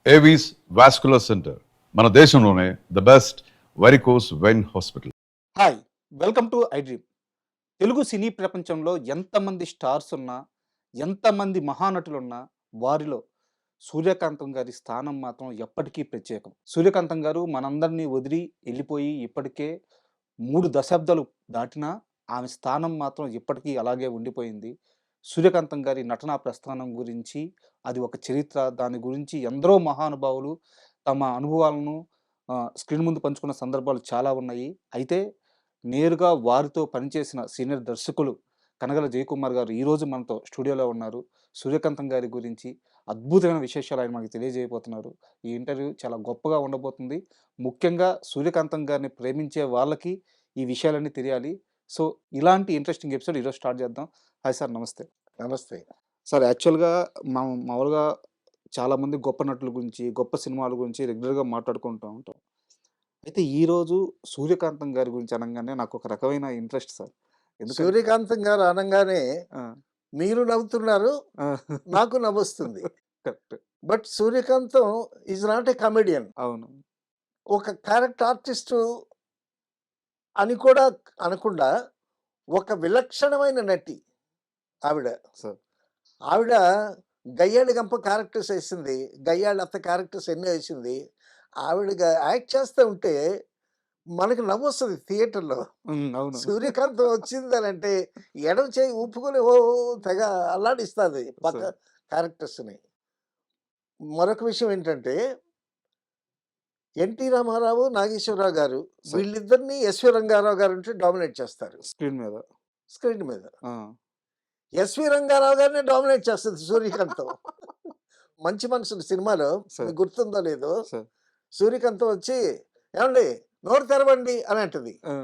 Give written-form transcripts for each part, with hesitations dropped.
Avis vascular centre మన దేశంలోనే the best varicose vein hospital. Hi, welcome to iDream. Telugu cine ప్రపంచంలో ఎంతమంది stars ఉన్నా, ఎంతమంది మహానటులున్నా, వారిలో సూర్యకాంతం గారి స్థానం మాత్రం ఎప్పటికీ ప్రత్యేకం. సూర్యకాంతం గారు మనందరినీ వదిలి వెళ్ళిపోయి ఇప్పటికే 3 దశాబ్దాలు దాటినా ఆమె స్థానం మాత్రం ఇప్పటికీ అలాగే ఉండిపోయింది. సూర్యకాంతం గారి నటనా ప్రస్థానం గురించి అది ఒక చరిత్ర. దాని గురించి ఎందరో మహానుభావులు తమ అనుభవాలను స్క్రీన్ ముందు పంచుకున్న సందర్భాలు చాలా ఉన్నాయి. అయితే నేరుగా వారితో పనిచేసిన సీనియర్ దర్శకులు కనగల జయకుమార్ గారు ఈరోజు మనతో స్టూడియోలో ఉన్నారు. సూర్యకాంతం గారి గురించి అద్భుతమైన విశేషాలు ఆయన మనకు తెలియజేయబోతున్నారు. ఈ ఇంటర్వ్యూ చాలా గొప్పగా ఉండబోతుంది. ముఖ్యంగా సూర్యకాంతం గారిని ప్రేమించే వాళ్ళకి ఈ విషయాలన్నీ తెలియాలి. సో, ఇలాంటి ఇంట్రెస్టింగ్ ఎపిసోడ్ ఈరోజు స్టార్ట్ చేద్దాం. హాయ్ సార్, నమస్తే. నమస్తే. సార్, యాక్చువల్‌గా మామూలుగా చాలామంది గొప్ప నటుల గురించి, గొప్ప సినిమాల గురించి రెగ్యులర్‌గా మాట్లాడుకుంటూ ఉంటాం. అయితే ఈరోజు సూర్యకాంతం గారి గురించి అనంగానే నాకు ఒక రకమైన ఇంట్రెస్ట్ సార్. ఎందుకంటే సూర్యకాంతం గారు అనంగానే ఆ! మీరు నవ్వుతున్నారు, ఆ! నాకు నవ్వొస్తుంది. Correct. But Suryakantham is not a comedian. అవును. ఒక క్యారెక్టర్ ఆర్టిస్టు అని కూడా అనకుండా ఒక విలక్షణమైన నటి ఆవిడ. సార్. ఆవిడ గయ్యాళి గంప క్యారెక్టర్స్ వేసింది. గయ్యాళి అత్త క్యారెక్టర్స్ ఎన్నో వేసింది. ఆవిడ యాక్ట్ చేస్తూ ఉంటే మనకు నవ్వొస్తుంది థియేటర్‌లో. అవును. సూర్యకాంతం వచ్చిందనంటే ఎడమ చేయి ఊపుకొని ఓ ఓ తెగ అల్లాడిస్తది పక్క సార్. క్యారెక్టర్స్‌ని. మరొక విషయం ఏంటంటే, ఎన్టీ రామారావు, నాగేశ్వరరావు గారు సార్. వీళ్ళిద్దరిని ఎస్వి రంగారావు గారు అంటే డామినేట్ చేస్తారు స్క్రీన్ మీద. స్క్రీన్ మీద. ఆ! ఎస్వి రంగారావు గారినే డామినేట్ చేస్తది సూర్యకాంతం. మంచి మనుషులు సినిమాలో సార్. మీకు గుర్తుందో లేదో, సార్. సూర్యకాంతం వచ్చి "ఏవండీ నోరు తెరవండి" అని అంటది. ఆ!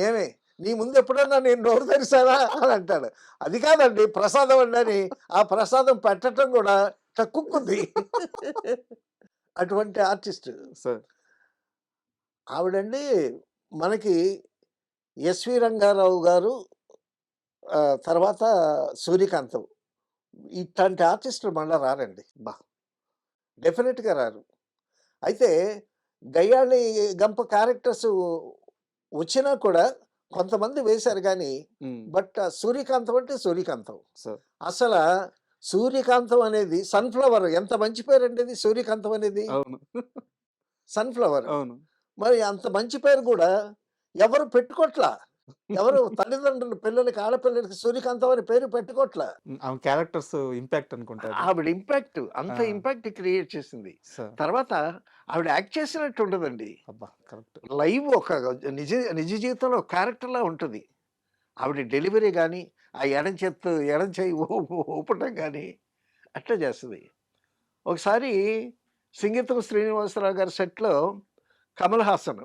ఏమి నీ ముందు ఎప్పుడన్నా నేను నోరు తెరిసానా అని అంటాడు. అది కాదండి ప్రసాదం అండి అని ఆ ప్రసాదం పెట్టడం కూడా తక్కువకుంది. అటువంటి ఆర్టిస్ట్ సార్. ఆవిడండి. మనకి ఎస్వి రంగారావు గారు తర్వాత సూర్యకాంతం ఇట్లాంటి ఆర్టిస్టులు మళ్ళా రారండి. డెఫినెట్గా రారు. అయితే గయ్యాళి గంప క్యారెక్టర్స్ వచ్చినా కూడా కొంతమంది వేశారు కానీ బట్ సూర్యకాంతం అంటే సూర్యకాంతం. సార్. అసలు సూర్యకాంతం అనేది సన్‌ఫ్లవర్ ఎంత మంచి పేరండి ఇది సూర్యకాంతం అనేది. అవును. సన్‌ఫ్లవర్. అవును. మరి అంత మంచి పేరు కూడా ఎవరు పెట్టుకోట్లా. ఎవరు తల్లిదండ్రులు పిల్లలకి ఆడపిల్లలకి సూర్యకాంతం అని పేరు పెట్టుకోట్లా. ఆమె క్యారెక్టర్స్ ఇంపాక్ట్ అనుకుంటా అది. ఆవిడ ఇంపాక్ట్ అంత ఆ! ఇంపాక్ట్ క్రియేట్ చేసింది. సార్. తర్వాత ఆవిడ యాక్ట్ చేసినట్టు ఉండదండి. అబ్బా! కరెక్ట్. లైవ్ ఒక నిజ నిజ జీవితంలో క్యారెక్టర్‌లా ఉంటది. ఆవిడ డెలివరీ గాని, ఆ ఎడం చెయ్యి ఊపటం గాని అట్లా చేస్తది. ఒకసారి 'సింగీతం శ్రీనివాసరావు' గారి సెట్‌లో కమల్ హాసన్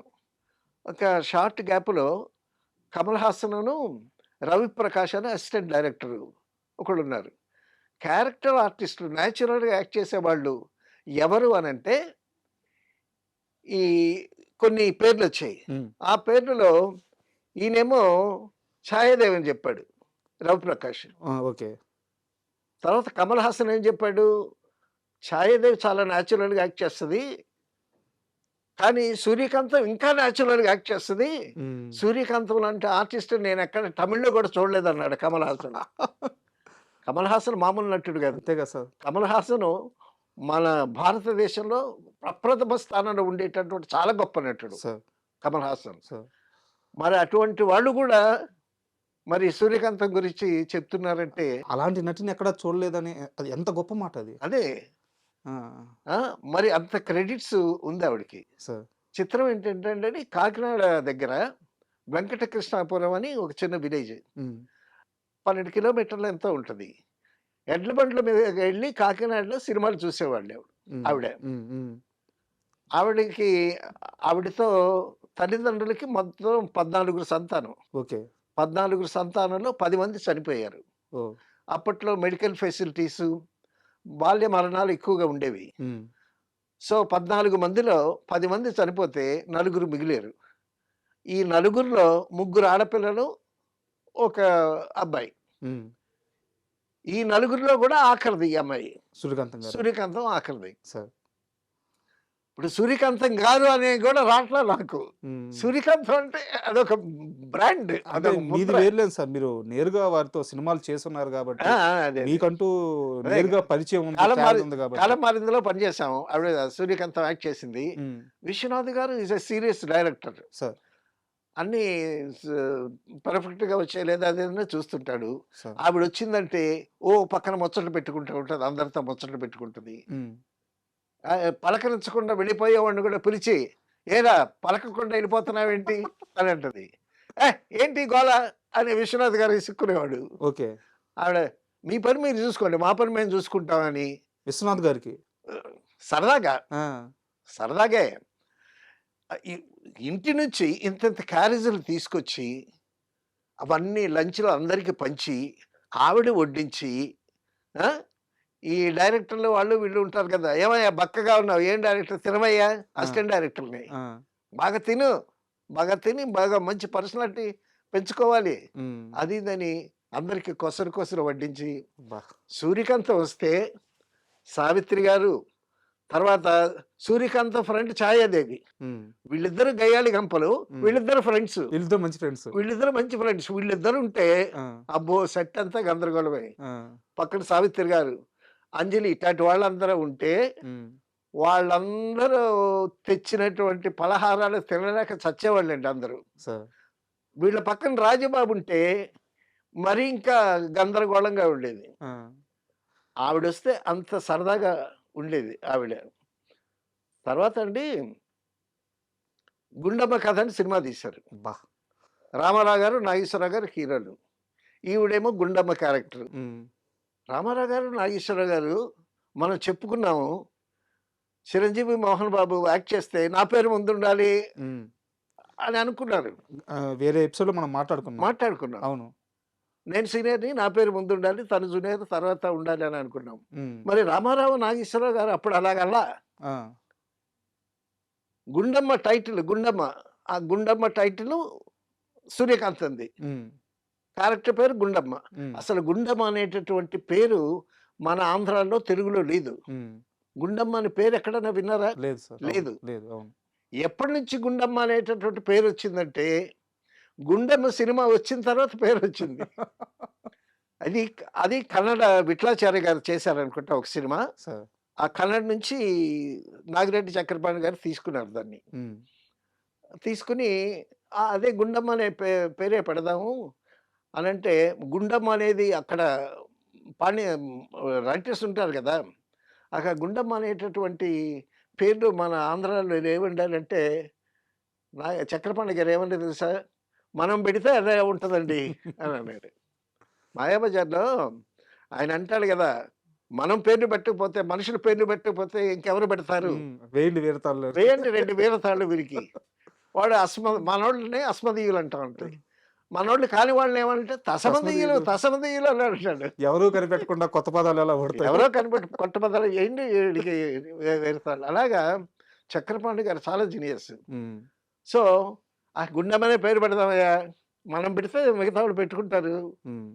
ఒక షార్ట్ గ్యాప్‌లో కమల్ హాసన్‌ను, రవి ప్రకాష్ అని అసిస్టెంట్ డైరెక్టర్ ఒకళ్ళున్నారు. క్యారెక్టర్ ఆర్టిస్టులు నేచురల్‌గా యాక్ట్ చేసేవాళ్ళు ఎవరు అనంటే ఈ కొన్ని పేర్లొచ్చాయి. ఆ పేర్లలో ఈయనేమో ఛాయాదేవి అని చెప్పాడు రవిప్రకాష్. ఓకే. తర్వాత కమల్ హాసన్ ఏం చెప్పాడు, ఛాయాదేవి చాలా న్యాచురల్‌గా యాక్ట్ చేస్తది. కానీ సూర్యకాంతం ఇంకా న్యాచురల్‌గా యాక్ట్ చేస్తది. సూర్యకాంతం లాంటి ఆర్టిస్ట్ నేనెక్కడ తమిళ్‌లో కూడా చూడలేదన్నాడు కమల్ హాసన్. కమల్ హాసన్ మామూలు నటుడు కాదు. అంతే కదా సార్. కమల్ హాసన్ మన భారతదేశంలో ప్రప్రథమ స్థానంలో ఉండేటటువంటి చాలా గొప్ప నటుడు సార్. కమల్ హాసన్. సార్. మరి అటువంటి వాళ్ళు కూడా మరి సూర్యకాంతం గురించి చెప్తున్నారంటే అలాంటి నటిని ఎక్కడా చూడలేదని అది ఎంత గొప్ప మాట అది. అదే ఆ! మరి అంత క్రెడిట్స్ ఉంది ఆవిడకి. సార్. చిత్రం ఏంటంటే కాకినాడ దగ్గర వెంకటకృష్ణాపురం అని ఒక చిన్న విలేజ్. 12 కిలోమీటర్లు ఎంతో ఉంటుంది. ఎడ్ల బండ్ల మీద వెళ్ళి కాకినాడలో సినిమాలు చూసేవాళ్ళు ఆవిడ. ఆవిడకి ఆవిడతో తల్లిదండ్రులకి మొత్తం 14 సంతానం. ఓకే. 14 సంతానంలో 10 మంది చనిపోయారు. ఓహ్! అప్పట్లో మెడికల్ ఫెసిలిటీసు, బాల్య మరణాలు ఎక్కువగా ఉండేవి. సో 14 మందిలో 10 మంది చనిపోతే నలుగురు మిగిలారు. ఈ నలుగురిలో 3 ఆడపిల్లలు, ఒక అబ్బాయి. ఈ నలుగురిలో కూడా ఆఖరిది ఈ అమ్మాయి. సూర్యకాంతం గారు. సూర్యకాంతం ఆఖరిది. సార్. ఇప్పుడు సూర్యకాంతం గారు అనే కూడా రావట్లా నాకు. ఉమ్. సూర్యకాంతం అంటే అదొక బ్రాండ్, అంటే అదొక మీది ముద్ర. వేర్లేదు సార్, మీరు నేరుగా వారితో సినిమాలు చేస్తున్నారు కాబట్టి అదే మీకంటూ అదే నేరుగా పరిచయం ఉంది, కాలం ఛానల్ మారి ఉంది కాబట్టి. కాలం మారిందిలో పనిచేసాము. ఆవిడ సూర్యకాంతం యాక్ట్ చేసింది. ఉమ్, విశ్వనాథ్ గారు is a serious director. Sir అన్నీ పర్ఫెక్ట్గా వచ్చాయి లేదా అదేదైనా చూస్తుంటాడు. సార్ ఆవిడ వచ్చిందంటే పక్కన ముచ్చట్లు పెట్టుకుంటూ ఉంటుంది, అందరితో ముచ్చట్లు పెట్టుకుంటుంది. ఉమ్, పలకరించకుండా వెళ్ళిపోయేవాడిని కూడా పిలిచి, ఏరా పలకకుండా వెళ్ళిపోతున్నావేంటి అని అంటది. ఏంటి గోల అని విశ్వనాథ్ గారు ఇసుక్కునేవాడు. ఓకే. ఆవిడ మీ పని మీరు చూసుకోండి, మా పని మేము చూసుకుంటామని విశ్వనాథ్ గారికి సరదాగా ఆ, సరదాగే ఇంటి నుంచి ఇంత క్యారేజీలు తీసుకొచ్చి అవన్నీ లంచ్లో అందరికీ పంచి ఆవిడ వడ్డించి, ఆ, ఈ డైరెక్టర్లు వాళ్ళు వీళ్ళు ఉంటారు కదా, ఏమయ్యా బక్కగా ఉన్నావు, ఏం డైరెక్టర్ తినవయ్యా, అసిస్టెంట్ డైరెక్టర్ని ఆ, బాగా తిని బాగా మంచి పర్సనాలిటీ పెంచుకోవాలి ఉమ్, అది ఇదని అందరికి కొసరు వడ్డించి. బా, సూర్యకాంతం వస్తే సావిత్రి గారు, తర్వాత సూర్యకాంతం ఫ్రెండ్ ఛాయాదేవి, ఉమ్, వీళ్ళిద్దరు గయ్యాళి గంపలు, వీళ్ళిద్దరు ఫ్రెండ్స్, వీళ్ళతో మంచి ఫ్రెండ్స్. వీళ్ళిద్దరు మంచి ఫ్రెండ్స్. వీళ్ళిద్దరు ఉంటే అబ్బో సెట్ అంతా గందరగోళమే. పక్కన సావిత్రి గారు, అంజలి, ఇట్లాంటి వాళ్ళందరూ ఉంటే వాళ్ళందరూ తెచ్చినటువంటి పలహారాలు తినలేక చచ్చేవాళ్ళండి అందరూ. వీళ్ళ పక్కన రాజబాబు ఉంటే మరి ఇంకా గందరగోళంగా ఉండేది. ఆవిడ వస్తే అంత సరదాగా ఉండేది ఆవిడ. తర్వాత అండి గుండమ్మ కథ అని సినిమా తీశారు. బా, రామారావు గారు, నాగేశ్వరరావు గారు హీరోలు, ఈవిడేమో గుండమ్మ క్యారెక్టర్. రామారావు గారు, నాగేశ్వరరావు గారు మనం చెప్పుకున్నాము, చిరంజీవి మోహన్ బాబు యాక్ట్ చేస్తే నా పేరు ముందు ఉండాలి అని అనుకున్నారు. వేరే ఎపిసోడ్ లో మనం మాట్లాడుకున్నాం. అవును, నేను సీనియర్ని, నా పేరు ముందు ఉండాలి, తను జూనియర్ తర్వాత ఉండాలి అని అనుకున్నాం. మరి రామారావు, నాగేశ్వరరావు గారు అప్పుడు అలాగల్లా గుండమ్మ టైటిల్, ఆ గుండమ్మ టైటిల్ సూర్యకాంత్ అంది, క్యారెక్టర్ పేరు గుండమ్మ. అసలు గుండమ్మ అనేటటువంటి పేరు మన ఆంధ్రాలో తెలుగులో లేదు. గుండమ్మ అనే పేరు ఎక్కడైనా విన్నారా? లేదు. ఎప్పటి నుంచి గుండమ్మ అనేటటువంటి పేరు వచ్చిందంటే గుండమ్మ సినిమా వచ్చిన తర్వాత పేరు వచ్చింది. అది కన్నడ విఠలాచార్య గారు చేశారనుకుంటా ఒక సినిమా. ఆ కన్నడ నుంచి నాగిరెడ్డి చక్రపాణి గారు తీసుకున్నారు దాన్ని. తీసుకుని అదే గుండమ్మ అనే పేరే పెడదాము అని అంటే, గుండమ్మ అనేది అక్కడ రైటర్స్ ఉంటారు కదా, అక్కడ గుండమ్మ అనేటటువంటి పేర్లు మన ఆంధ్రాలో ఏముండాలంటే చక్రపాణి గారు ఏమన్నా తెలుసా, మనం పెడితే అదే ఉంటుందండి అని అన్నాడు. మాయాబజార్లో ఆయన అంటాడు కదా, మనం పేర్లు పెట్టకపోతే, మనుషుల పేర్లు పెట్టకపోతే ఇంకెవరు పెడతారు, వేయండి 2 వీరతాళ్ళు వీరికి. వాడు మనోళ్ళని అస్మదీయులు అంటా ఉంటాయి, మనోళ్ళు కాని వాళ్ళని ఏమంటే తసమదీయులు అని అంటాడు. ఎవరో కనిపెట్టకుండా కొత్త పదాలు ఎలా పడతాయి, ఎవరో కొత్త పదాలు ఏంటి వేరుతాళ్ళు. అలాగా చక్రపాణి గారు చాలా జీనియస్. సో ఆ గుండెమనే పేరు పెడదామయ్యా, మనం పెడితే మిగతా వాళ్ళు పెట్టుకుంటారు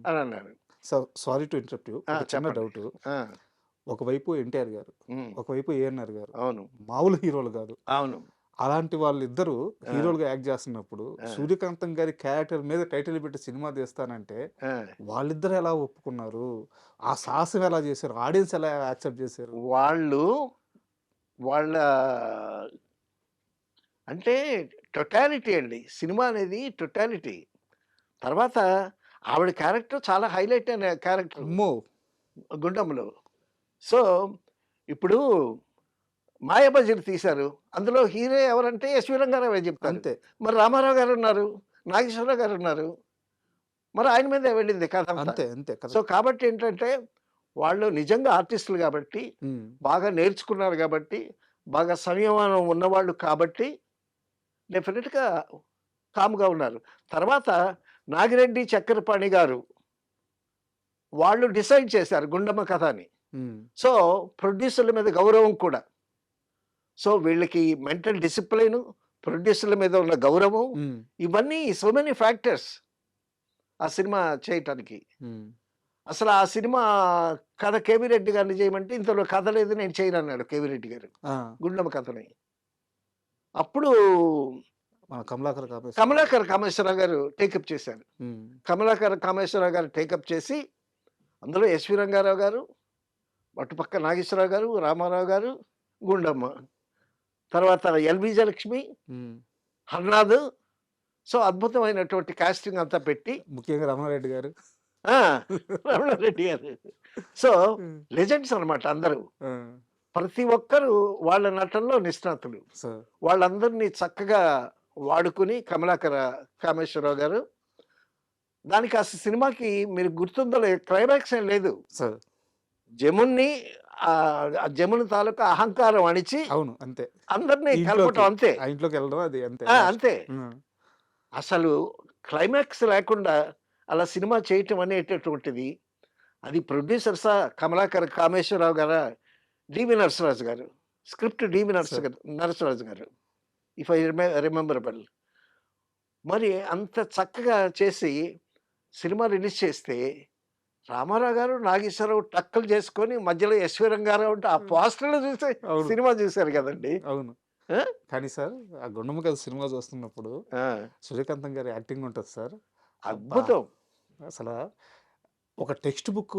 అని అన్నారు. సారీ టు ఇంటరప్ట్ యు, చిన్న డౌట్. ఒకవైపు ఎన్టీఆర్ గారు, ఒకవైపు ఏఎన్ఆర్ గారు, అవును, మామూలు హీరోలు కాదు. అవును, అలాంటి వాళ్ళిద్దరూ హీరోలుగా యాక్ట్ చేస్తున్నప్పుడు సూర్యకాంతం గారి క్యారెక్టర్ మీద టైటిల్ పెట్టి సినిమా తీస్తానంటే వాళ్ళిద్దరు ఎలా ఒప్పుకున్నారు? ఆ సాహసం ఎలా చేశారు? ఆడియన్స్ ఎలా యాక్సెప్ట్ చేశారు? వాళ్ళ అంటే టొటాలిటీ అండి, సినిమా అనేది టొటాలిటీ. తర్వాత ఆవిడ క్యారెక్టర్ చాలా హైలైట్ అయిన క్యారెక్టర్ గుండమ్మలో. సో ఇప్పుడు మాయాబజార్ తీశారు, అందులో హీరో ఎవరంటే ఎస్వి రంగారావు చెప్తారు. అంతే. మరి రామారావు గారు ఉన్నారు, నాగేశ్వరరావు గారు ఉన్నారు, మరి ఆయన మీద వెళ్ళింది కథ. అంతే. సో కాబట్టి ఏంటంటే వాళ్ళు నిజంగా ఆర్టిస్టులు కాబట్టి, బాగా నేర్చుకున్నారు కాబట్టి, బాగా సంయమనం ఉన్నవాళ్ళు కాబట్టి డెఫినెట్గా కామ్గా ఉన్నారు. తర్వాత నాగిరెడ్డి చక్రపాణి గారు వాళ్ళు డిసైడ్ చేశారు గుండమ్మ కథ అని. సో ప్రొడ్యూసర్ల మీద గౌరవం కూడా. సో వీళ్ళకి మెంటల్ డిసిప్లిన్, ప్రొడ్యూసర్ల మీద ఉన్న గౌరవం, ఇవన్నీ సో మెనీ ఫ్యాక్టర్స్ ఆ సినిమా చేయటానికి. అసలు ఆ సినిమా కథ కేవీ రెడ్డి గారిని చేయమంటే ఇంతలో కథ లేదు నేను చేయను అన్నాడు కేవీ రెడ్డి గారు గుండమ్మ కథని. అప్పుడు మన కమలాకర్ కాపేశ్వరరావు. కమలాకర్ కామేశ్వరరావు గారు టేకప్ చేశారు. ఉమ్, కమలాకర్ కామేశ్వరరావు గారు టేకప్ చేసి అందులో ఎస్వి రంగారావు గారు, అటుపక్క నాగేశ్వరరావు గారు, రామారావు గారు, గుండమ్మ, తర్వాత ఎల్ విజయలక్ష్మి, ఉమ్. హర్నాథ్. సో అద్భుతమైనటువంటి కాస్టింగ్ అంతా పెట్టి ముఖ్యంగా రమణారెడ్డి గారు. ఆ, రమణారెడ్డి గారు. సో ఉమ్, లెజెండ్స్ అన్నమాట అందరూ. ఆ, ప్రతి ఒక్కరు వాళ్ళ నటనలో నిష్ణాతులు. సార్. వాళ్ళందరినీ చక్కగా వాడుకుని కమలాకర కామేశ్వరరావు గారు దానికి అసలు సినిమాకి మీరు గుర్తుందో క్లైమాక్స్ ఏం లేదు. సార్. జమున్ని ఆ జముని తాలూకా అహంకారం అణిచి అవును, అంతే. అందరినీ ఇంట్లోకి, కలపటం అంతే. ఆ ఇంట్లోకి వెళ్ళడం అది అంతే. అంతే. ఉమ్, అసలు క్లైమాక్స్ లేకుండా అలా సినిమా చేయటం అనేటటువంటిది అది ప్రొడ్యూసర్సా కమలాకర్ కామేశ్వరరావు గారా, డివి నరసరాజు గారు, స్క్రిప్ట్ డివి నరసరాజు గారు, ఇఫ్ ఐ రిమెంబరబుల్. మరి అంత చక్కగా చేసి సినిమా రిలీజ్ చేస్తే రామారావు గారు, నాగేశ్వరరావు టక్కలు చేసుకొని మధ్యలో ఎస్వి రంగారావు ఉంటే ఆ పోస్టర్లు చూసి అవును. సినిమా చూశారు కదండి. అవును. ఆ? కానీ సార్, ఆ గుండమ్మ కథ సినిమా చూస్తున్నప్పుడు ఆ, సూర్యకాంతం గారి యాక్టింగ్ ఉంటుంది సార్. అబ్బా! అద్భుతం. అసలు ఒక టెక్స్ట్ బుక్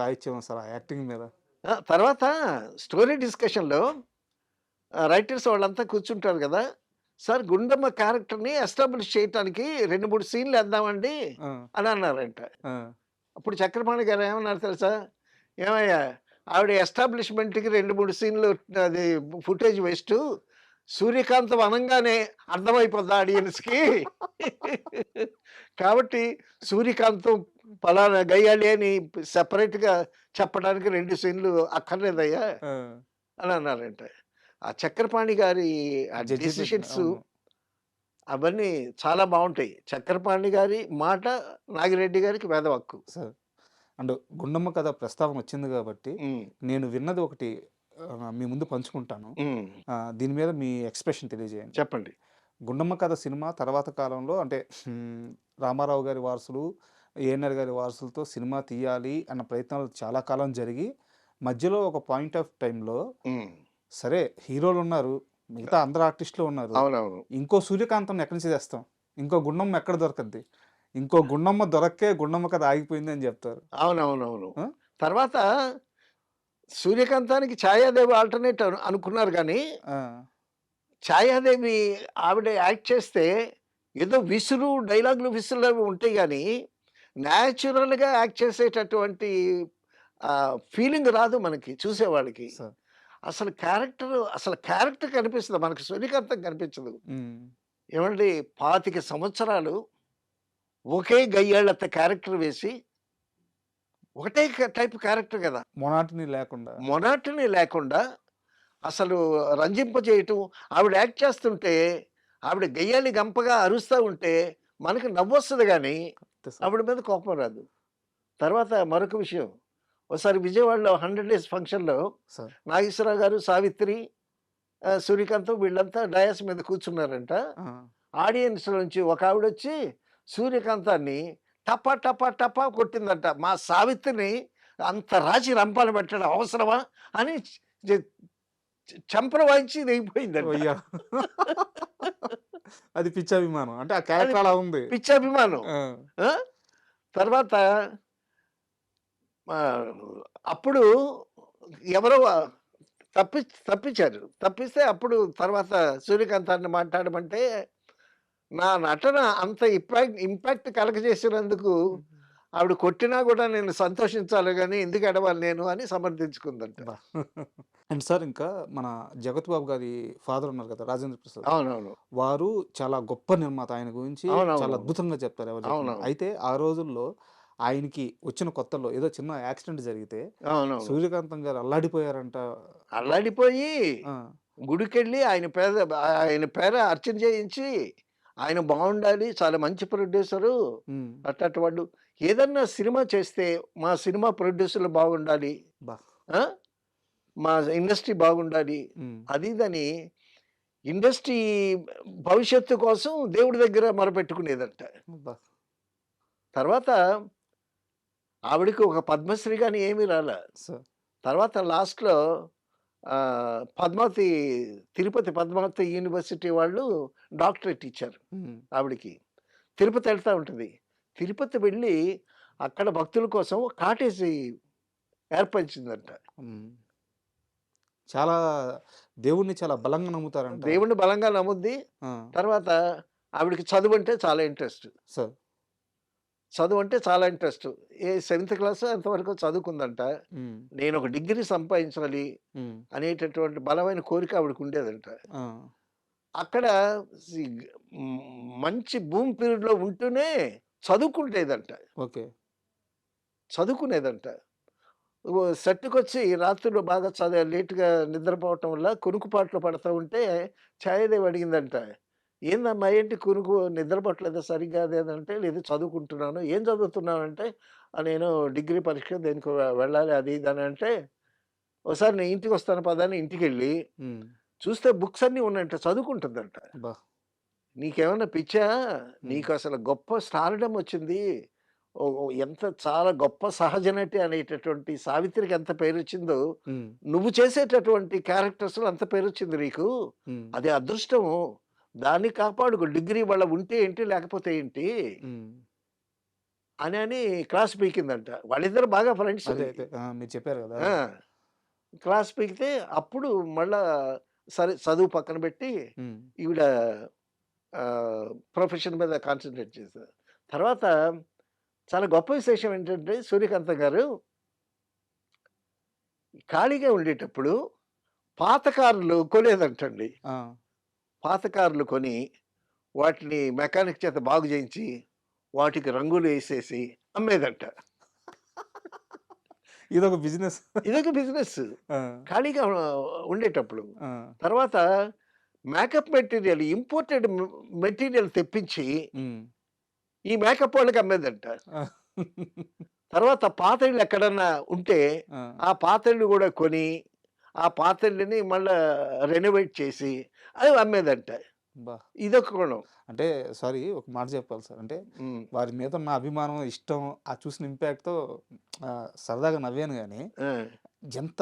రాయించాము సార్ ఆ యాక్టింగ్ మీద. తర్వాత స్టోరీ డిస్కషన్లో రైటర్స్ వాళ్ళంతా కూర్చుంటారు కదా, సార్ గుండమ్మ క్యారెక్టర్ని ఎస్టాబ్లిష్ చేయటానికి 2-3 సీన్లు వేద్దామండి ఆ, అని అన్నారంట. ఆ, అప్పుడు చక్రపాణి గారు ఏమన్నారు తెలుసా, ఏమయ్యా ఆవిడ ఎస్టాబ్లిష్మెంట్కి 2-3 సీన్లు అది ఫుటేజ్ వేస్ట్, సూర్యకాంతం అనంగానే అర్థమైపోద్ది ఆడియన్స్కి. కాబట్టి సూర్యకాంతం పలానా గయ్యాలి అని సెపరేట్గా చెప్పడానికి 2 సీన్లు అక్కర్లేదయ్యా ఆ. అని అన్నారంట. ఆ చక్రపాణి గారి ఆ జడ్జి డెసిషన్స్ అవును. అవన్నీ చాలా బాగుంటాయి. చక్రపాణి గారి మాట నాగిరెడ్డి గారికి వేదవాక్కు. సార్, అండ్ గుండమ్మ కథ ప్రస్తావన వచ్చింది కాబట్టి ఉమ్, నేను విన్నది ఒకటి మీ ముందు పంచుకుంటాను. ఉమ్, దీని మీద మీ ఎక్స్ప్రెషన్ తెలియజేయండి. చెప్పండి. గుండమ్మ కథ సినిమా తర్వాత కాలంలో అంటే రామారావు గారి వారసులు, ఏఎన్ఆర్ గారి వారసులతో సినిమా తీయాలి అన్న ప్రయత్నాలు చాలా కాలం జరిగి మధ్యలో ఒక పాయింట్ ఆఫ్ టైంలో ఉమ్, సరే హీరోలు ఉన్నారు, మిగతా అందరు ఆర్టిస్టులు ఉన్నారు, అవునవును. ఇంకో సూర్యకాంతం ఎక్కడి నుంచి తెస్తాం, ఇంకో గుండమ్మ ఎక్కడ దొరకద్ది, ఇంకో గుండమ్మ దొరక్కే గుండమ్మ కథ ఆగిపోయింది అని చెప్తారు. అవునవునవును. ఆ? తర్వాత సూర్యకాంతానికి ఛాయాదేవి ఆల్టర్నేట్ అనుకున్నారు కానీ ఆ, ఛాయాదేవి ఆవిడ యాక్ట్ చేస్తే ఏదో విసురు డైలాగులు విసురులు అవి ఉంటాయి కానీ న్యాచురల్గా యాక్ట్ చేసేటటువంటి ఫీలింగ్ రాదు మనకి చూసేవాళ్ళకి. సార్. అసలు క్యారెక్టర్ కనిపిస్తుంది మనకి, సూర్యకాంతం కనిపించదు. ఉమ్, ఏమండి 25 సంవత్సరాలు ఒకే గయ్యాళ్ళంత క్యారెక్టర్ వేసి ఒకటే టైప్ క్యారెక్టర్ కదా, మొనాటిని లేకుండా. మొనాటనీ లేకుండా అసలు రంజింపజేయటం. ఆవిడ యాక్ట్ చేస్తుంటే ఆవిడ గయ్యాలి గంపగా అరుస్తూ ఉంటే మనకి నవ్వొస్తుంది కానీ అంతే సార్. ఆవిడ మీద కోపం రాదు. తర్వాత మరొక విషయం, ఒకసారి విజయవాడలో 100 డేస్ ఫంక్షన్లో సార్. నాగేశ్వరరావు గారు, సావిత్రి, సూర్యకాంతం వీళ్ళంతా డయాస్ మీద కూర్చున్నారంట. ఆ, ఆడియన్స్ నుంచి ఒక ఆవిడ వచ్చి సూర్యకాంతాన్ని టపా టపా టపా కొట్టిందంట. మా సావిత్రిని అంత రాచి రంపాలు పెట్టడం అవసరమా అని చంపలు వాయించి దిగిపోయిందంట. అయ్యా. అది పిచ్చాభిమానం, అంటే ఆ క్యారెక్టర్ అలా ఉంది. పిచ్చాభిమానం. ఆ, ఆ? తర్వాత ఆ, అప్పుడు ఎవరో తప్పించారు. తప్పిస్తే అప్పుడు తర్వాత సూర్యకాంతాన్ని మాట్లాడమంటే నా నటన అంత ఇంపాక్ట్ కలగజేసినందుకు ఆవిడ కొట్టినా కూడా నేను సంతోషించాలి కానీ ఎందుకు ఎడవాలి నేను అని సమర్థించుకుందంట. బా. అండ్ సార్, ఇంకా మన జగత్ బాబు గారి ఫాదర్ ఉన్నారు కదా, రాజేంద్ర ప్రసాద్, అవునవును. వారు చాలా గొప్ప నిర్మాత. ఆయన గురించి అవునవును. చాలా అద్భుతంగా చెప్తారు ఎవరు చెప్పినా. అవునవును. అయితే ఆ రోజుల్లో ఆయనకి వచ్చిన కొత్తలో ఏదో చిన్న యాక్సిడెంట్ జరిగితే అవునవును. సూర్యకాంతం గారు అల్లాడిపోయారంట. అల్లాడిపోయి ఆ, గుడికెళ్ళి ఆయన పేర అర్చన చేయించి ఆయన బాగుండాలి, చాలా మంచి ప్రొడ్యూసరు ఉమ్, అట్టటి వాళ్ళు ఏదన్నా సినిమా చేస్తే మా సినిమా ప్రొడ్యూసర్లు బాగుండాలి, బా. ఆ? మా ఇండస్ట్రీ బాగుండాలి, ఉమ్, అది ఇదని ఇండస్ట్రీ భవిష్యత్తు కోసం దేవుడి దగ్గర మొరపెట్టుకునేదంట. బా. తర్వాత ఆవిడకి ఒక పద్మశ్రీ కానీ ఏమీ రాలే. సార్. తర్వాత లాస్ట్లో పద్మావతి తిరుపతి పద్మావతి యూనివర్సిటీ వాళ్ళు డాక్టరేట్ ఇచ్చారు ఉమ్, ఆవిడకి. తిరుపతి వెళ్తా ఉంటది. తిరుపతి వెళ్ళి అక్కడ భక్తుల కోసం కాటేజీ ఏర్పరిచిందంట. ఉమ్. చాలా దేవుణ్ణి చాలా బలంగా నమ్ముతారంట. దేవుడిని బలంగా నమ్ముద్ది. ఆ, తర్వాత ఆవిడకి చదువంటే చాలా ఇంట్రెస్ట్. సార్. చదువంటే చాలా ఇంట్రెస్ట్. ఏ 7th క్లాసో ఎంతవరకో చదువుకుందంట. ఉమ్, నేనొక డిగ్రీ సంపాదించాలి ఉమ్, అనేటటువంటి బలమైన కోరిక ఆవిడకుండేదంట. ఆ, అక్కడ సి మంచి భూమి పీరియడ్‌లో ఉంటూనే చదువుకుంటేదంట. ఓకే. చదువుకునేదంట. సెట్‌కొచ్చి రాత్రులు బాగా లేట్‌గా నిద్రపోవటం వల్ల కునుకుపాట్లు పడతా ఉంటే ఛాయాదేవి అడిగిందంట. "ఏందమ్మా ఏంటి కునుకు నిద్ర పట్టలేదా సరిగ్గా అదేదంటే" "లేదు చదువుకుంటున్నాను." "ఏం చదువుతున్నావంటే" "నేను డిగ్రీ పరీక్ష దేనికో వెళ్ళాలి అది ఇది" అని అంటే, "ఓసారి నేను ఇంటికొస్తాను పదా" అని ఇంటికెళ్ళి ఉమ్, చూస్తే బుక్స్ అన్నీ ఉన్నాయంట. చదువుకుంటుందంట. బా. "నీకేమన్నా పిచ్చా? ఉమ్, నీకసలు గొప్ప స్టార్‌డమ్ వచ్చింది. ఎంత చాలా గొప్ప సహజ నటి అనేటటువంటి సావిత్రికి ఎంత పేరొచ్చిందో, ఉమ్, నువ్వు చేసేటటువంటి క్యారెక్టర్స్‌లో అంత పేరొచ్చింది నీకు. ఉమ్, అది అదృష్టము. దాన్ని కాపాడుకో. డిగ్రీ వాళ్ళ ఉంటే ఏంటి? లేకపోతే ఏంటి?" ఉమ్. అని క్లాస్ పీకిందంట. వాళ్ళిద్దరు బాగా ఫ్రెండ్స్. అదే అదే మీరు చెప్పారు కదా. ఆ! క్లాస్ పీకితే అప్పుడు మళ్ళా సరే చదువు పక్కన పెట్టి ఉమ్, ఈవిడ ప్రొఫెషన్ మీద కాన్సంట్రేట్ చేశారు. తర్వాత చాలా గొప్ప విశేషం ఏంటంటే సూర్యకాంతం గారు ఖాళీగా ఉండేటప్పుడు పాత కార్లు కొనేదంటండి. ఆ, పాత కార్లు కొని వాటిని మెకానిక్ చేత బాగు చేయించి వాటికి రంగులు వేసేసి అమ్మేదంట. ఇదొక బిజినెస్. ఇదొక బిజినెస్. ఆ, ఖాళీగా ఉండేటప్పుడు. ఆ, తర్వాత మేకప్ మెటీరియల్ ఇంపోర్టెడ్ మెటీరియల్ తెప్పించి ఉమ్, ఈ మేకప్ వాళ్ళకి అమ్మేదంట. ఆ, తర్వాత పాతళ్ళు ఎక్కడన్నా ఉంటే ఆ, ఆ పాతళ్ళు కూడా కొని ఆ పాతళ్ళని మళ్ళా రెనోవేట్ చేసి అది అమ్మేదంట. బా. ఇదొక గుణం. అంటే సారీ ఒక మాట చెప్పాలి సార్. అంటే హ్మ్. వారి మీద ఉన్న అభిమానం, ఇష్టం, ఆ చూసిన ఇంపాక్ట్‌తో సరదాగా నవ్వాను గానీ, ఆ! ఎంత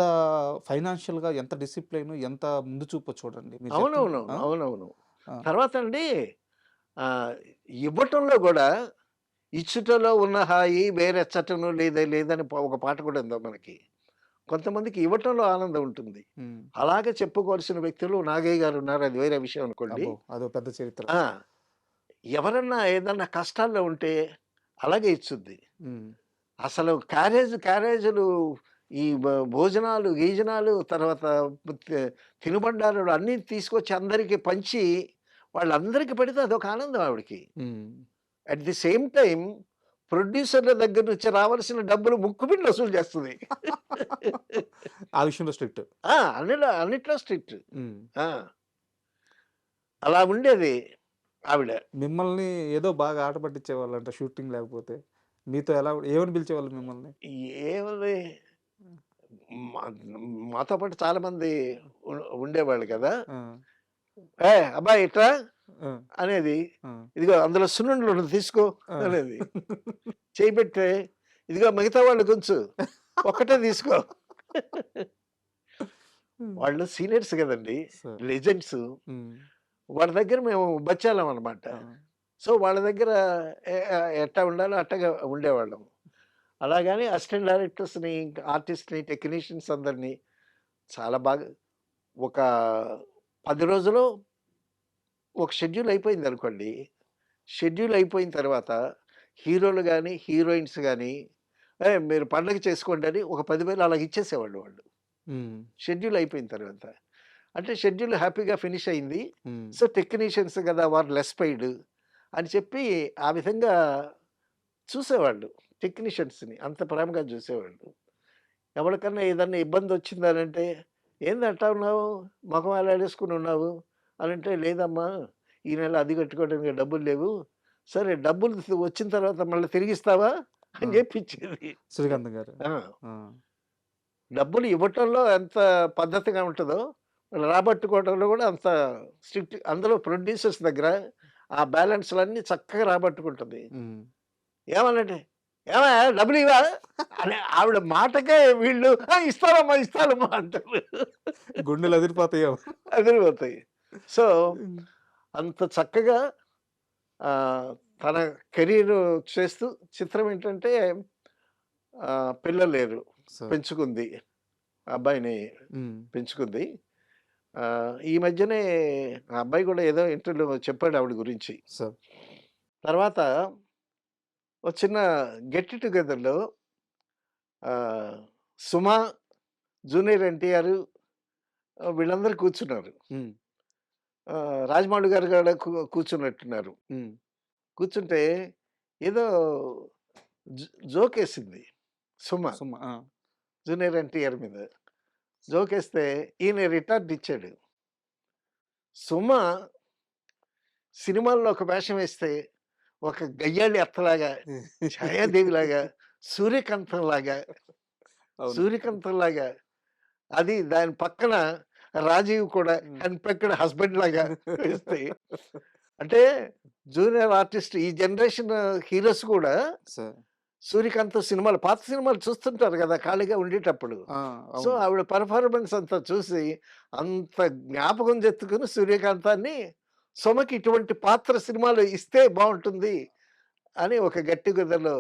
ఫైనాన్షియల్‌గా ఎంత డిసిప్లిన్, ఎంత ముందు చూపో చూడండి. మీరు చెప్తున్న అవునవును. ఆ! అవునవును. ఆ! తర్వాత అండి ఆహ్, ఇవ్వటంలో గూడా ఇచ్చుటలో ఉన్న హాయి వేరెచ్చటను లేదని ఒక పాట కూడా ఉందా మనకి. కొంతమందికి ఇవ్వటంలో ఆనందం ఉంటుంది. హ్మ్. అలాగే చెప్పుకోవాల్సిన వ్యక్తులు నాగయ్య గారు ఉన్నారు. అది వేరే విషయం అనుకోండి. అబ్బో! అదో పెద్ద చరిత్ర. ఆ! ఎవరన్నా ఏదన్నా కష్టాల్లో ఉంటే అలాగే ఇచ్చుద్ది. హ్మ్. అసలు క్యారేజులు ఈ భోజనాలు, గీజనాలు తర్వాత తి తినుబండారాలు అన్నీ తీసుకొచ్చి అందరికి పంచి వాళ్ళందరికి పెడితే అదొక ఆనందం ఆవిడకి. హ్మ్. అట్ ది సేమ్ టైమ్ ప్రొడ్యూసర్‌ల దగ్గర నుంచి రావాల్సిన డబ్బులు ముక్కుపిండి వసూలు చేస్తది. ఆ విషయంలో స్ట్రిక్ట్. ఆ! అన్నిట్లో స్ట్రిక్ట్. హ్మ్. ఆ! అలా ఉండేది ఆవిడ. మిమ్మల్ని ఏదో బాగా ఆట పట్టించేవాళ్ళంట షూటింగ్ లేకపోతే. మీతో ఎలా ఏమని పిలిచేవాళ్ళు మిమ్మల్ని? ఏముంది మా మాతో పాటు చాలామంది ఉ ఉండేవాళ్ళు కదా! ఆ! "ఏయ్! అబ్బాయి ఇట్రా" ఆ! అనేది. ఆ! "ఇదిగో అందులో సున్నుండలున్నది తీసుకో" ఆ! అనేది. చేయి పెడితే, "ఇదిగో మిగతా వాళ్ళకుంచు. ఒక్కటే తీసుకో." హ్మ్. వాళ్ళు సీనియర్స్ గదండీ! సార్. లెజెండ్స్. హ్మ్. వాళ్ళ దగ్గర మేము బచ్చాలం అనమాట. ఆ! సో, వాళ్ళ దగ్గర ఎట్టా ఉండాలో అట్టగా ఉండేవాళ్ళం. అలాగని అసిస్టెంట్ డైరెక్టర్స్‌ని, ఆర్టిస్ట్‌ని, టెక్నీషియన్స్ అందరిని చాలా బాగా ఒక 10 రోజులో ఒక షెడ్యూల్ అయిపోయిందనుకోండి. షెడ్యూల్ అయిపోయిన తర్వాత హీరోలు గాని, హీరోయిన్స్ గాని, "ఏయ్! మీరు పండగ చేసుకోండి" అని ఒక 10,000 అలాగ ఇచ్చేసేవాళ్ళు వాళ్ళు. హ్మ్. షెడ్యూల్ అయిపోయిన తర్వాత. అంటే షెడ్యూల్ హ్యాపీగా ఫినిష్ అయింది. హ్మ్. సో, టెక్నీషియన్స్ గదా! వాళ్ళు లెస్ పెయిడ్ అని చెప్పి ఆ విధంగా చూసేవాళ్ళు. టెక్నీషియన్స్‌ని అంత ప్రేమగా చూసేవాళ్ళు. ఎవరికన్నా ఏదన్నా ఇబ్బందొచ్చిందనంటే, "ఏంది అట్టా ఉన్నావు? మొఖం వేలాడేసుకొని ఉన్నావు" అనంటే, "లేదమ్మా! ఈ నెల అది కట్టుకోవడానికి డబ్బులు లేవు. సరే డబ్బులు వచ్చిన తర్వాత మళ్ళీ తిరిగిస్తావా?" ఆ! అని చెప్పి ఇచ్చేది. శ్రీకాంత్ గారు. ఆ! ఆ! డబ్బులు ఇవ్వటంలో ఎంత పద్ధతిగా ఉంటదో, రాబట్టుకోవడంలో కూడా అంత స్ట్రిక్ట్. అందులో ప్రొడ్యూసర్స్ దగ్గర ఆ బ్యాలెన్స్‌లన్నీ చక్కగా రాబట్టుకుంటది. హ్మ్. ఏమనంటే, ఏమా డబ్బులు ఇవా అని ఆవిడ మాటకే వీళ్ళు ఇస్తారమ్మా ఇస్తారమ్మా అంటారు. గుండెలు అదిరిపోతాయో. అదిరిపోతాయి. సో అంత చక్కగా తన కెరీర్ చేస్తూ చిత్రం ఏంటంటే పిల్లలు లేరు, సార్. పెంచుకుంది, అబ్బాయిని ఉమ్, పెంచుకుంది. ఈ మధ్యనే ఆ అబ్బాయి కూడా ఏదో ఇంటర్వ్యూలో చెప్పాడు ఆవిడ గురించి. సార్. తర్వాత ఒక చిన్న గెట్ టుగెదర్లో సుమ, జూనియర్ ఎన్టీఆర్ వీళ్ళందరూ కూర్చున్నారు. ఉమ్, రాజమౌళి గారు కూడా కూర్చున్నట్టున్నారు. ఉమ్, కూర్చుంటే ఏదో జోకేసింది సుమ సుమ. జూనియర్ ఎన్టీఆర్ మీద. జోకేస్తే ఈయన రిటార్డ్ ఇచ్చాడు. సుమ సినిమాల్లో ఒక వేషం వేస్తే ఒక గయ్యాళి అత్తలాగా, ఛాయాదేవిలాగా, సూర్యకాంతంలాగా అవును. సూర్యకాంతంలాగా, అది దాని పక్కన రాజీవ్ కూడా అన్పెక్డ్ హస్బెండ్ లాగా వేస్తే, అంటే జూనియర్ ఆర్టిస్ట్ ఈ జనరేషన్ హీరోస్ కూడా సార్. సూర్యకాంత్ సినిమాలు, పాత సినిమాలు చూస్తుంటారు కదా ఖాళీగా ఉండేటప్పుడు. సో అవును. ఆవిడ పర్ఫార్మెన్స్ అంతా చూసి అంత జ్ఞాపకం తెచ్చుకుని సూర్యకాంతాన్ని సుమకి ఇటువంటి పాత్ర సినిమాలు ఇస్తే బాగుంటుంది అని ఒక గట్టి గదిలో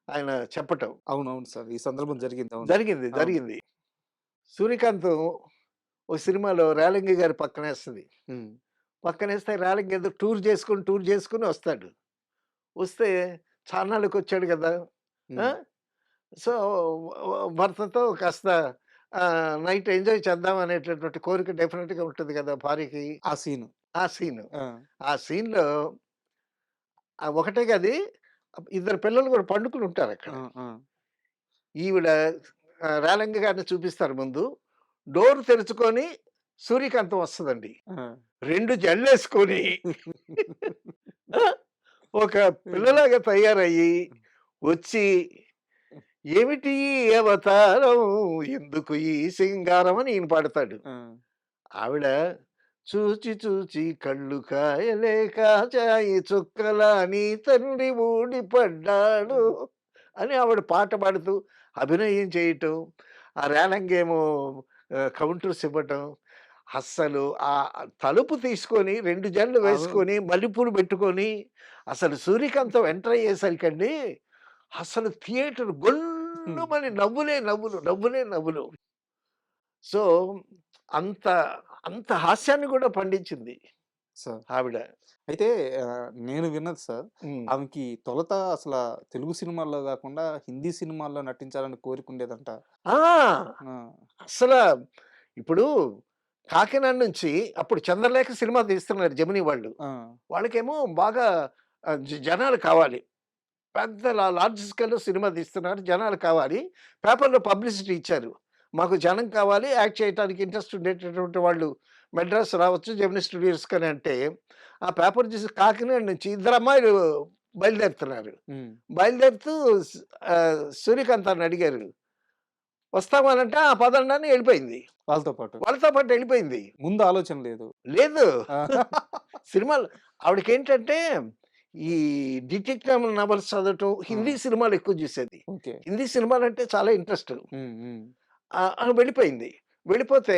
ఆయన చెప్పటం అవునవును సార్. ఈ సందర్భం జరిగింది. అవును. జరిగింది. అవును. జరిగింది. సూర్యకాంత్ ఒక సినిమాలో రేలంగి గారి పక్కనేస్తుంది. ఉమ్, పక్కనేస్తే రేలంగి ఏదో టూర్ చేసుకుని వస్తాడు. వస్తే చాన్నాళ్ళకి వచ్చాడు కదా. ఆ? ఉమ్, సో భర్తతో కాస్త నైట్ ఎంజాయ్ చేద్దాం అనేటటువంటి కోరిక డెఫినెట్గా ఉంటుంది కదా భార్యకి. ఆ సీన్. ఆ సీన్ ఆ సీన్లో ఒకటే గది, ఇద్దరు పిల్లలు కూడా పండుకుని ఉంటారు అక్కడ. ఈవిడ రేలంగి గారిని చూపిస్తారు ముందు. డోర్ తెరుచుకొని సూర్యకాంతం వస్తుందండి. 2 జల్లేసుకొని ఒక పిల్లలాగా తయారయ్యి వచ్చి, ఏమిటి ఈ అవతారం, ఎందుకు ఈ సింగారం అని ఈయన పాడతాడు. ఆవిడ చూచి చూచి కళ్ళు కాయలే కాచాయి చుక్కలా నీ తండ్రి ఊడిపడ్డాడు అని ఆవిడ పాట పాడుతూ అభినయం చేయటం, ఆ రేలంగేమో కౌంటర్స్ ఇవ్వటం. అస్సలు ఆ తలుపు తీసుకొని 2 జళ్ళు వేసుకొని మల్లెపూలు పెట్టుకొని అసలు సూర్యకాంతం ఎంటర్ అయ్యేసరికండి అసలు థియేటర్ గొల్లుమని నవ్వులే. సో అంత అంత హాస్యాన్ని కూడా పండించింది సార్. ఆవిడ. అయితే నేను విన్నది సార్, ఉమ్. ఆమెకి తొలుత అసలు తెలుగు సినిమాల్లో కాకుండా హిందీ సినిమాల్లో నటించాలని కోరిక ఉండేదంట. ఆ, ఆ, అసలు ఇప్పుడు కాకినాడ నుంచి అప్పుడు చంద్రలేఖ సినిమా తీస్తున్నారు జమినీ వాళ్ళు. ఆ, వాళ్ళకేమో బాగా జనాలు కావాలి, పెద్ద లార్జ్ స్కేల్లో సినిమా తీస్తున్నారు, జనాలు కావాలి. పేపర్లో పబ్లిసిటీ ఇచ్చారు, మాకు జనం కావాలి, యాక్ట్ చేయడానికి ఇంట్రెస్ట్ ఉండేటటువంటి వాళ్ళు మెడ్రాస్ రావచ్చు జెమినీ స్టూడియోస్ కానీ అంటే, ఆ పేపర్ చూసి కాకినాడ నుంచి 2 అమ్మాయిలు బయలుదేరుతున్నారు. ఉమ్, బయలుదేరుతూ సూర్యకాంతాన్ని అడిగారు, వస్తామనంటే ఆ పదండి అని వెళ్ళిపోయింది. వాళ్ళతో పాటు వాళ్ళతో పాటు వెళ్ళిపోయింది. ముందు ఆలోచన లేదు. లేదు ఆ, సినిమాలు ఆవిడకి ఏంటంటే ఈ డిటెక్టివ్ నవల్స్ చదవటం, హిందీ సినిమాలు ఎక్కువ చూసేది. ఓకే. హిందీ సినిమాలు అంటే చాలా ఇంట్రెస్ట్. ఉమ్, ఉమ్, వెళ్ళిపోయింది. వెళ్ళిపోతే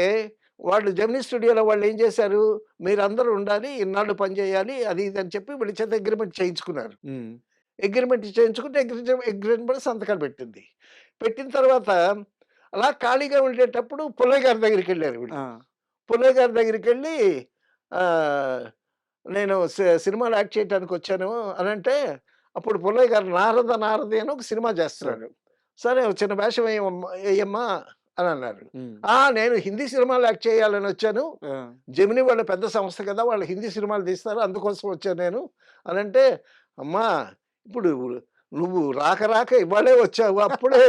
వాళ్ళు జెమినీ స్టూడియోలో వాళ్ళు ఏం చేశారు, మీరందరూ ఉండాలి, ఇన్నాళ్ళు పని చేయాలి, అది ఇది అని చెప్పి వీళ్ళ చేత అగ్రిమెంట్ చేయించుకున్నారు. ఉమ్, అగ్రిమెంట్ చేయించుకుంటే అగ్రిమెంట్ సంతకాలు పెట్టింది. పెట్టిన తర్వాత అలా ఖాళీగా ఉండేటప్పుడు పుల్లయ్య గారి దగ్గరికి వెళ్ళారు వీళ్ళు. ఆ, పుల్లయ్య గారి దగ్గరికి వెళ్ళి నేను సినిమాలో యాక్ట్ చేయడానికి వచ్చాను అని అంటే, అప్పుడు పుల్లయ్య గారు నారది అని ఒక సినిమా చేస్తున్నాడు. సరే ఒక చిన్న వేషం వేయమ్మా అని అన్నారు. ఉమ్, నేను హిందీ సినిమాలు యాక్ట్ చేయాలని వచ్చాను, ఆ, జెమినీ వాళ్ళ పెద్ద సంస్థ కదా, వాళ్ళు హిందీ సినిమాలు తీస్తారు, అందుకోసం వచ్చాను నేను అని అంటే, అమ్మా ఇప్పుడు నువ్వు రాక ఇవాళే వచ్చావు, అప్పుడే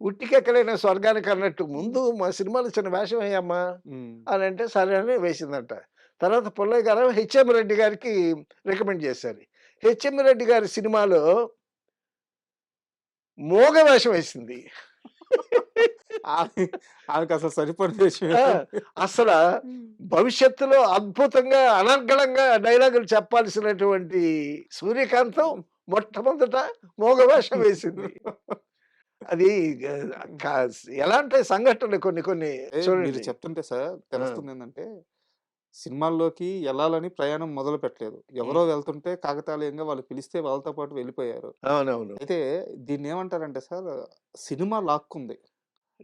ఉట్టికెక్కలేని స్వర్గానికి అన్నట్టు ముందు మా సినిమాలో చిన్న వేషం వేయమ్మా ఉమ్, అని అంటే సరే అని వేసిందంట. తర్వాత పుల్లయ్య గారు హెచ్ఎం రెడ్డి గారికి రికమెండ్ చేశారు. హెచ్ఎం రెడ్డి గారి సినిమాలో మోగ వేషం వేసింది. ఆమెకు అసలు సరిపడిన విషయం. అసలు భవిష్యత్తులో అద్భుతంగా అనర్గళంగా డైలాగులు చెప్పాల్సినటువంటి సూర్యకాంతం మొట్టమొదట మోగ వేషం వేసింది. అది ఎలా ఉంటాయి సంఘటనలు కొన్ని కొన్ని మీరు చూడండి. చెప్తుంటే సార్ తెలుస్తుంది ఏంటంటే సినిమాల్లోకి వెళ్ళాలని ప్రయాణం మొదలు పెట్టలేదు. ఎవరో వెళ్తుంటే కాకతాళీయంగా వాళ్ళు పిలిస్తే వాళ్ళతో పాటు వెళ్ళిపోయారు. అవునవును. అయితే దీన్ని ఏమంటారంటే సార్ సినిమా లాక్కుంది.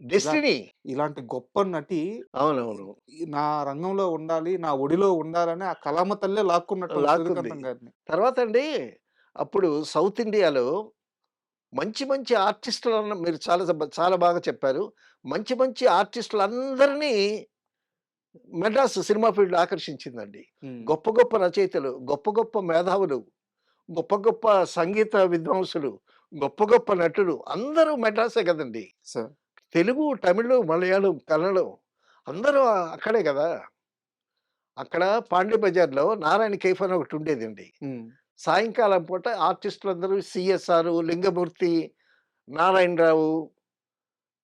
డెస్టినీ. ఇలాంటి గొప్ప నటి అవునవును. నా రంగంలో ఉండాలి, నా ఒడిలో ఉండాలని ఆ కళామ తల్లే లాక్కున్నట్టు లాక్కుంది. సూర్యకాంతం గారిని. తర్వాత అండి అప్పుడు సౌత్ ఇండియాలో మంచి మంచి ఆర్టిస్టులను మీరు చాలా బాగా చెప్పారు. మంచి మంచి ఆర్టిస్టులందరినీ మెడ్రాస్ సినిమా ఫీల్డ్ ఆకర్షించిందండి. హ్మ్. గొప్ప గొప్ప రచయితలు, గొప్ప గొప్ప మేధావులు, గొప్ప గొప్ప సంగీత విద్వాంసులు, గొప్ప గొప్ప నటులు అందరూ మెడ్రాసే కదండీ. సార్. తెలుగు, తమిళు, మలయాళం, కన్నడం అందరూ అక్కడే గదా! అక్కడ పాండే బజార్‌లో నారాయణ కేఫ్ అని ఒకటి ఉండేదండి. హ్మ్. సాయంకాలం పూట ఆర్టిస్టులందరూ సిఎస్ఆర్, లింగమూర్తి, నారాయణరావు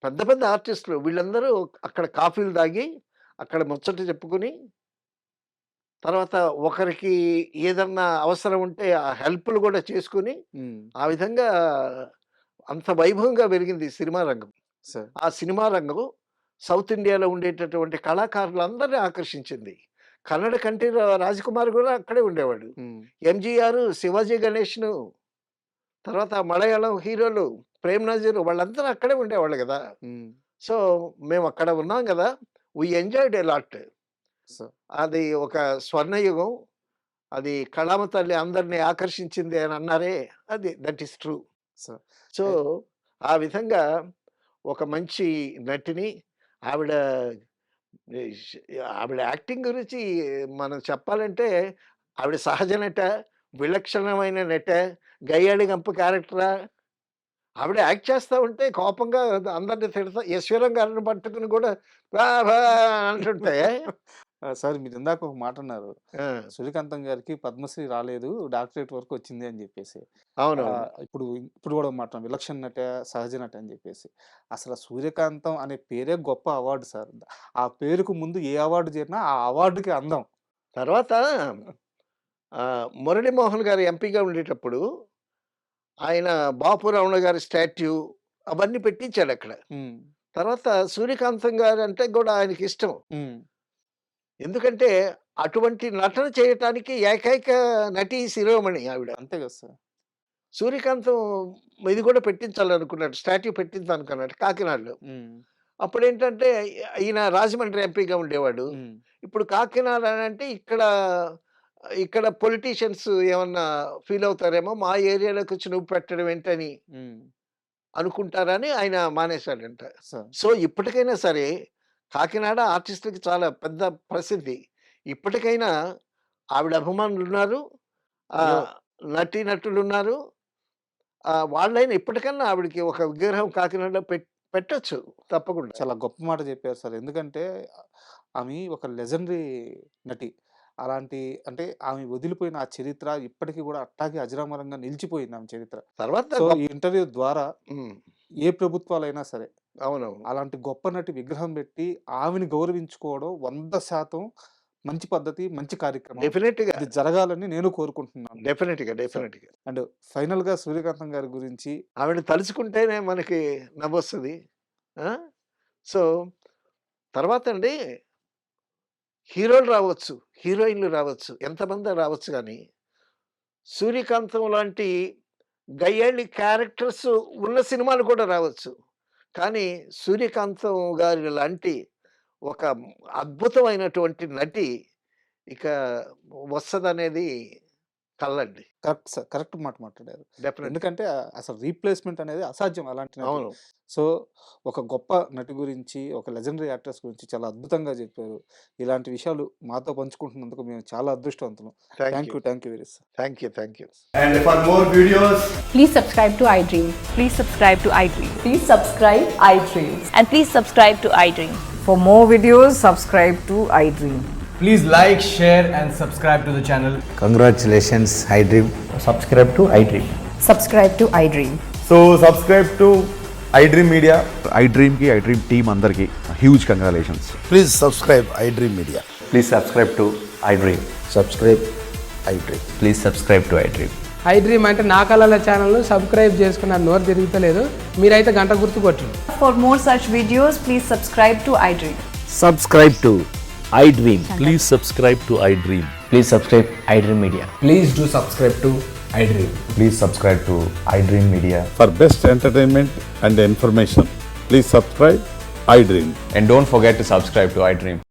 పెద్ద పెద్ద ఆర్టిస్టులు వీళ్ళందరూ అక్కడ కాఫీలు తాగి, అక్కడ ముచ్చట చెప్పుకొని, తర్వాత ఒకరికి ఏదన్నా అవసరం ఉంటే ఆ హెల్ప్‌లు గూడా చేసుకొని, హ్మ్. ఆ విధంగా అంత వైభవంగా పెరిగింది సినిమా రంగం. సార్. ఆ సినిమా రంగం సౌత్ ఇండియాలో ఉండేటటువంటి కళాకారులందరిని ఆకర్షించింది. కన్నడ కంటి రాజకుమార్ గూడా అక్కడే ఉండేవాడు. హ్మ్. ఎంజీఆర్, శివాజీ గణేష్‌ను, తర్వాత మలయాళం హీరోలు ప్రేమ్ నజీర్ వాళ్ళందరూ అక్కడే ఉండేవాళ్ళు గదా! హ్మ్. సో, మేమక్కడ ఉన్నాం గదా! We enjoyed a lot. Sir. అది ఒక స్వర్ణయుగం. అది కళామ తల్లి అందరిని ఆకర్షించింది అని అన్నారే, అది that is true. Sir. So, అయ్ ఆ విధంగా ఒక మంచి నటిని ఆవిడ ఇష్ ఆవిడ యాక్టింగ్ గురించి మనం చెప్పాలంటే ఆవిడ సహజ నట, విలక్షణమైన నట, గయ్యాళి గంప క్యారెక్టరా? ఆవిడ యాక్ట్ చేస్తా ఉంటే కోపంగా అందరిని తిడతా ఈశ్వరం గారిని పట్టుకుని కూడా బా బా అంటుంటే సార్ మీరిందాక ఒక మాటన్నారు. ఆ! సూర్యకాంతం గారికి పద్మశ్రీ రాలేదు. డాక్టరేట్ వరకు వచ్చింది అని జెప్పేసి. అవునవును. ఇప్పుడు గూడా మాట విలక్షణ నట, సహజ నట అని జెప్పేసి. అసల సూర్యకాంతం అనే పేరే గొప్ప అవార్డ్ సార్. ఆ పేరుకు ముందు ఏ అవార్డ్ చేరినా ఆ అవార్డ్‌కి అందం. తర్వాత మురళీమోహన్ గారు ఎంపీగా ఉండేటప్పుడు ఆయన బాపు రమణ గారి స్టాట్యూ అవన్నీ పెట్టించాడక్కడ. హ్మ్. తర్వాత సూర్యకాంతం గారంటే గూడా ఆయనకిష్టం. హ్మ్. ఎందుకంటే అటువంటి నటన చేయటానికి ఏకైక నటి శిరోమణి ఆవిడ. అంతే గదా సార్. సూర్యకాంతం ఇది గూడా పెట్టించాలనుకున్నాడు. స్టాట్యూ పెట్టించాలనుకున్నాడు కాకినాడలో. హ్మ్. అప్పుడేంటంటే ఈయన రాజమండ్రి ఎంపీగా ఉండేవాడు. హ్మ్. ఇప్పుడు కాకినాడ అనంటే ఇక్కడ పొలిటీషియన్స్ ఏమన్నా ఫీల్ అవుతారేమో, మా ఏరియాలోకొచ్చి నువ్వు పెట్టడం ఏంటని హ్మ్. అనుకుంటారని ఆయన మానేశాడంట. సార్. సో, ఇప్పటికైనా సరే కాకినాడ ఆర్టిస్ట్‌లకి చాలా పెద్ద ప్రసిద్ధి. ఇప్పటికైనా ఆవిడ అభిమానులున్నారు. అయ్యో! ఆహ్, నటీనటులున్నారు. వాళ్ళైనా ఇప్పటికన్నా ఆవిడకి ఒక విగ్రహం కాకినాడలో పెట్టొచ్చు తప్పకుండా. చాలా గొప్ప మాట చెప్పారు సార్. ఎందుకంటే ఆమె ఒక లెజెండరీ నటి. అలాంటి అంటే ఆమె వదిలిపోయిన ఆ చరిత్ర ఇప్పటికి గూడా అట్టాగే అజరామరంగా నిలిచిపోయింది ఆమె చరిత్ర. తర్వాత సో, ఈ ఇంటర్వ్యూ ద్వారా హ్మ్. ఏ ప్రభుత్వాలైనా సరే అవునవును. అలాంటి గొప్ప నటి విగ్రహం పెట్టి ఆమెని గౌరవించుకోవడం 100% మంచి పద్ధతి, మంచి కార్యక్రమం. డెఫినెట్‌గా. ఇది జరగాలని నేను కోరుకుంటున్నాను. డెఫినెట్‌గా. సో, డెఫినెట్‌గా. అండ్ ఫైనల్‌గా సూర్యకాంతం గారి గురించి ఆవిడని తలుచుకుంటేనే మనకి నవ్వొస్తది. ఆ! సో, తర్వాతండి హీరోలు రావచ్చు, హీరోయిన్‌లు రావచ్చు, ఎంతమందో రావచ్చు గానీ, సూర్యకాంతం లాంటి గయ్యాళి క్యారెక్టర్స్ ఉన్న సినిమాలు కూడా రావచ్చు. కానీ సూర్యకాంతం గారి లాంటి ఒక అద్భుతమైనటువంటి నటి ఇక వస్తదనేది కల్లండి. Correct sir. కరెక్ట్ మాట మాట్లాడారు. డెఫినెట్‌గా. ఎందుకంటే అసలు రీప్లేస్‌మెంట్ అనేది అసాధ్యం అలాంటి నటి. అవును. సో, ఒక గొప్ప నటి గురించి, ఒక లెజెండరీ యాక్ట్రెస్ గురించి చాలా అద్భుతంగా చెప్పారు. ఇలాంటి విషయాలు మాతో పంచుకుంటున్నందుకు మేము చాలా అదృష్టవంతులం. Thank you. Thank you very much. Thank you. Thank you. And for more videos, Please subscribe to iDream. Please subscribe to iDream. Please subscribe iDream. And please subscribe to iDream. For more videos, subscribe to iDream. please like, share, and subscribe to the channel. Congratulations, iDream. subscribe to iDream. Subscribe to iDream. So subscribe to iDream Media. iDream team అందరికీ huge congratulations. Please subscribe iDream Media. Please subscribe to iDream. Subscribe iDream. Please subscribe to iDream. I dream అంటే నా కళల ఛానల్ను subscribe చేసుకున్న నోరు తిరుగుతలేదు. మీరైతే గంట గుర్తు కొట్టండి. For more such videos, please subscribe to iDream. Subscribe to iDream. Please subscribe to iDream. Please subscribe iDream Media. Please do subscribe to iDream. Please subscribe to iDream Media. For best entertainment and information, please subscribe iDream. And don't forget to subscribe to iDream.